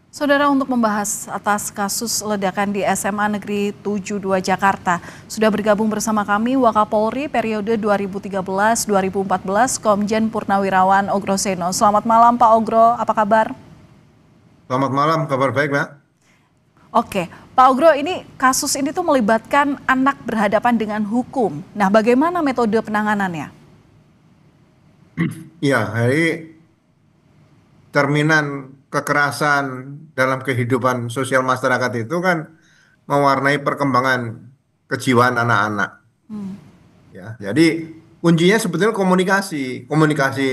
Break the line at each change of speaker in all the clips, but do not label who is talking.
Saudara, untuk membahas atas kasus ledakan di SMA Negeri 72 Jakarta, sudah bergabung bersama kami Wakapolri periode 2013-2014 Komjen Purnawirawan Ogro Seno. Selamat malam Pak Ogro, apa kabar?
Selamat malam, kabar baik, Mbak.
Oke, Pak Ogro, ini kasus ini tuh melibatkan anak berhadapan dengan hukum. Nah, bagaimana metode penanganannya?
Ya, hari terminan kekerasan dalam kehidupan sosial masyarakat itu kan mewarnai perkembangan kejiwaan anak-anak. Ya, jadi kuncinya sebetulnya komunikasi, komunikasi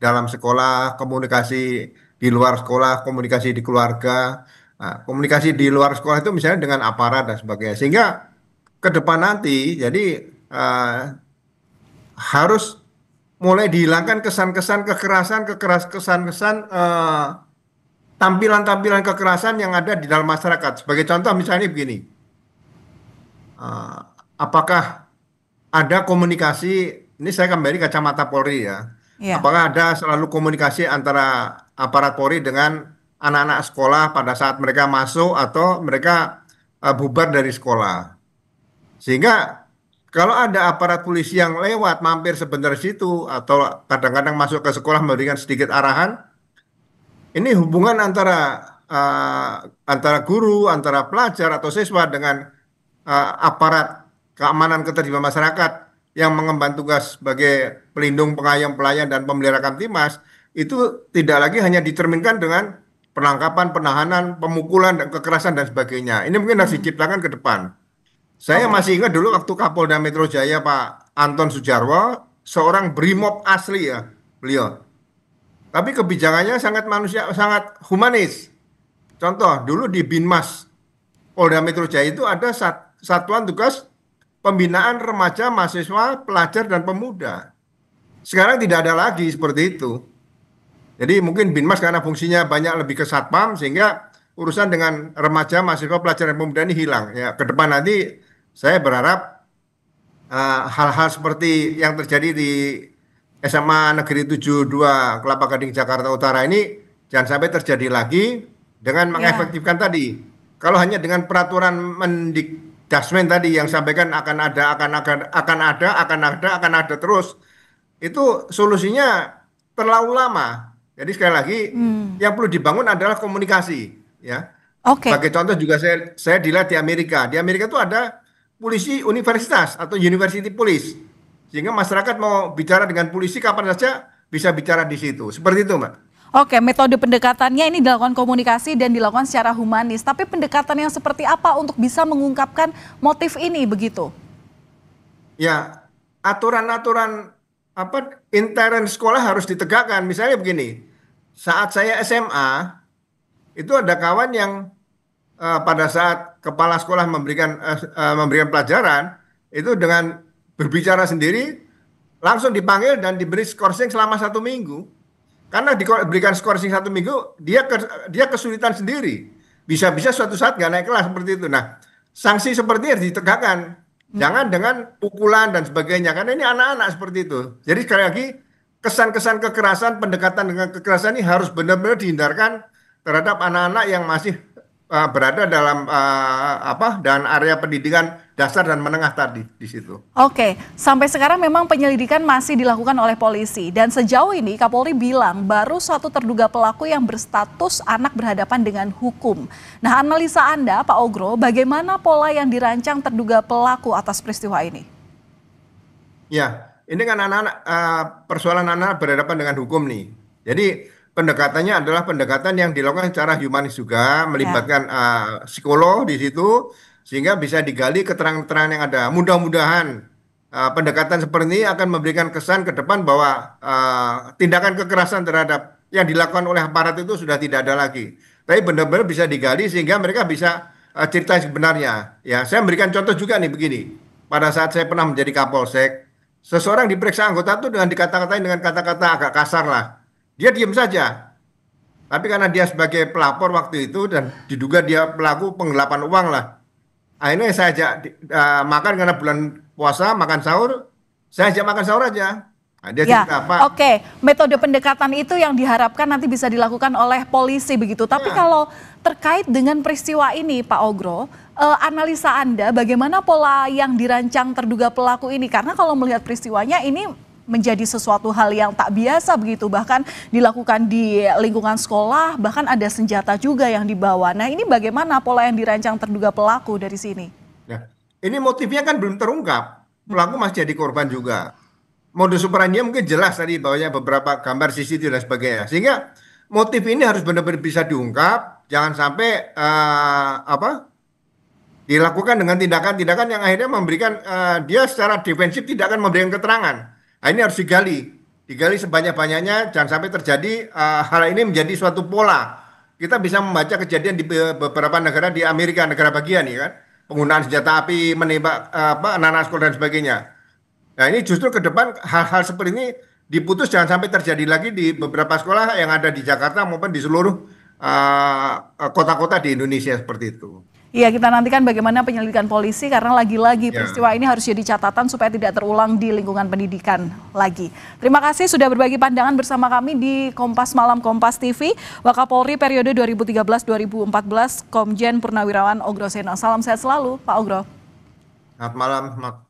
dalam sekolah, komunikasi di luar sekolah, komunikasi di keluarga. Nah, komunikasi di luar sekolah itu misalnya dengan aparat dan sebagainya. Sehingga ke depan nanti, jadi harus mulai dihilangkan kesan-kesan kekerasan, kesan-kesan tampilan-tampilan kekerasan yang ada di dalam masyarakat. Sebagai contoh misalnya begini, eh, apakah ada komunikasi, ini saya kembali kacamata Polri ya,
Ya.
apakah ada selalu komunikasi antara aparat Polri dengan anak-anak sekolah pada saat mereka masuk atau mereka bubar dari sekolah. Sehingga kalau ada aparat polisi yang lewat mampir sebentar situ atau kadang-kadang masuk ke sekolah memberikan sedikit arahan, ini hubungan antara guru, antara pelajar atau siswa dengan aparat keamanan ketertiban masyarakat yang mengemban tugas sebagai pelindung, pengayom, pelayan dan pemelihara Kamtimas itu tidak lagi hanya dicerminkan dengan penangkapan, penahanan, pemukulan, dan kekerasan dan sebagainya. Ini mungkin harus diciptakan ke depan. Saya
Oke.
masih ingat dulu waktu Kapolda Metro Jaya Pak Anton Sujarwo, seorang brimob asli ya beliau. Tapi kebijakannya sangat manusia, sangat humanis. Contoh, dulu di Binmas Polda Metro Jaya itu ada satuan tugas pembinaan remaja, mahasiswa, pelajar, dan pemuda. Sekarang tidak ada lagi seperti itu. Jadi mungkin Binmas karena fungsinya banyak lebih ke satpam sehingga urusan dengan remaja, mahasiswa, pelajar, dan pemuda ini hilang. Ya, ke depan nanti saya berharap hal-hal seperti yang terjadi di SMA Negeri 72 Kelapa Gading Jakarta Utara ini jangan sampai terjadi lagi dengan
Ya.
mengefektifkan tadi. Kalau hanya dengan peraturan Mendikdasmen tadi yang sampaikan akan ada terus, itu solusinya terlalu lama. Jadi sekali lagi yang perlu dibangun adalah komunikasi, ya.
Oke.
Sebagai contoh juga saya dilihat di Amerika. Di Amerika itu ada polisi universitas atau university police. Sehingga masyarakat mau bicara dengan polisi kapan saja bisa bicara di situ. Seperti itu, Mbak.
Oke, metode pendekatannya ini dilakukan komunikasi dan dilakukan secara humanis. Tapi pendekatan yang seperti apa untuk bisa mengungkapkan motif ini begitu?
Ya, aturan-aturan intern sekolah harus ditegakkan. Misalnya begini, saat saya SMA itu ada kawan yang pada saat kepala sekolah memberikan pelajaran itu dengan berbicara sendiri langsung dipanggil dan diberi skorsing selama 1 minggu. Karena diberikan skorsing 1 minggu, dia kesulitan sendiri. Bisa-bisa suatu saat nggak naik kelas seperti itu. Nah, sanksi seperti ini harus ditegakkan. Jangan dengan pukulan dan sebagainya. Karena ini anak-anak seperti itu. Jadi sekali lagi, kesan-kesan kekerasan, pendekatan dengan kekerasan ini harus benar-benar dihindarkan terhadap anak-anak yang masih berada dalam dan area pendidikan dasar dan menengah tadi di situ.
Oke, sampai sekarang memang penyelidikan masih dilakukan oleh polisi. Dan sejauh ini Kapolri bilang baru satu terduga pelaku yang berstatus anak berhadapan dengan hukum. Nah, analisa Anda, Pak Ogro, bagaimana pola yang dirancang terduga pelaku atas peristiwa ini?
Ya, ini kan anak-anak persoalan anak berhadapan dengan hukum nih. Jadi pendekatannya adalah pendekatan yang dilakukan secara humanis juga,
Ya.
melibatkan psikolog di situ sehingga bisa digali keterangan-keterangan yang ada. Mudah-mudahan pendekatan seperti ini akan memberikan kesan ke depan bahwa tindakan kekerasan terhadap yang dilakukan oleh aparat itu sudah tidak ada lagi. Tapi benar-benar bisa digali sehingga mereka bisa cerita yang sebenarnya. Ya, saya memberikan contoh juga nih begini. Pada saat saya pernah menjadi Kapolsek, seseorang diperiksa anggota itu dengan dikata-katain dengan kata-kata agak kasar lah. Dia diam saja. Tapi karena dia sebagai pelapor waktu itu dan diduga dia pelaku penggelapan uang lah. Akhirnya saya ajak makan karena bulan puasa, makan sahur. Saya ajak makan sahur aja. Nah, dia
Ya,
cerita apa?
oke. Metode pendekatan itu yang diharapkan nanti bisa dilakukan oleh polisi begitu. Tapi
Ya,
kalau terkait dengan peristiwa ini, Pak Ogro, analisa Anda bagaimana pola yang dirancang terduga pelaku ini? Karena kalau melihat peristiwanya ini menjadi sesuatu hal yang tak biasa begitu, bahkan dilakukan di lingkungan sekolah, bahkan ada senjata juga yang dibawa. Nah, ini bagaimana pola yang dirancang terduga pelaku dari sini?
ya. Ini motifnya kan belum terungkap. Pelaku masih jadi korban juga. Modus operandinya mungkin jelas tadi bahwanya beberapa gambar CCTV dan sebagainya. Sehingga motif ini harus benar-benar bisa diungkap, jangan sampai dilakukan dengan tindakan-tindakan yang akhirnya memberikan dia secara defensif tidak akan memberikan keterangan. Nah, ini harus digali sebanyak-banyaknya, jangan sampai terjadi hal ini menjadi suatu pola. Kita bisa membaca kejadian di beberapa negara di Amerika, negara bagian ya kan, penggunaan senjata api, menembak anak-anak sekolah dan sebagainya. Nah, ini justru ke depan hal-hal seperti ini diputus jangan sampai terjadi lagi di beberapa sekolah yang ada di Jakarta maupun di seluruh kota-kota di Indonesia seperti itu.
Iya, kita nantikan bagaimana penyelidikan polisi karena lagi-lagi
Ya.
peristiwa ini harus jadi catatan supaya tidak terulang di lingkungan pendidikan lagi. Terima kasih sudah berbagi pandangan bersama kami di Kompas Malam Kompas TV. Wakapolri periode 2013-2014, Komjen Purnawirawan Ogro Seno. Salam sehat selalu, Pak Ogro.
Selamat malam.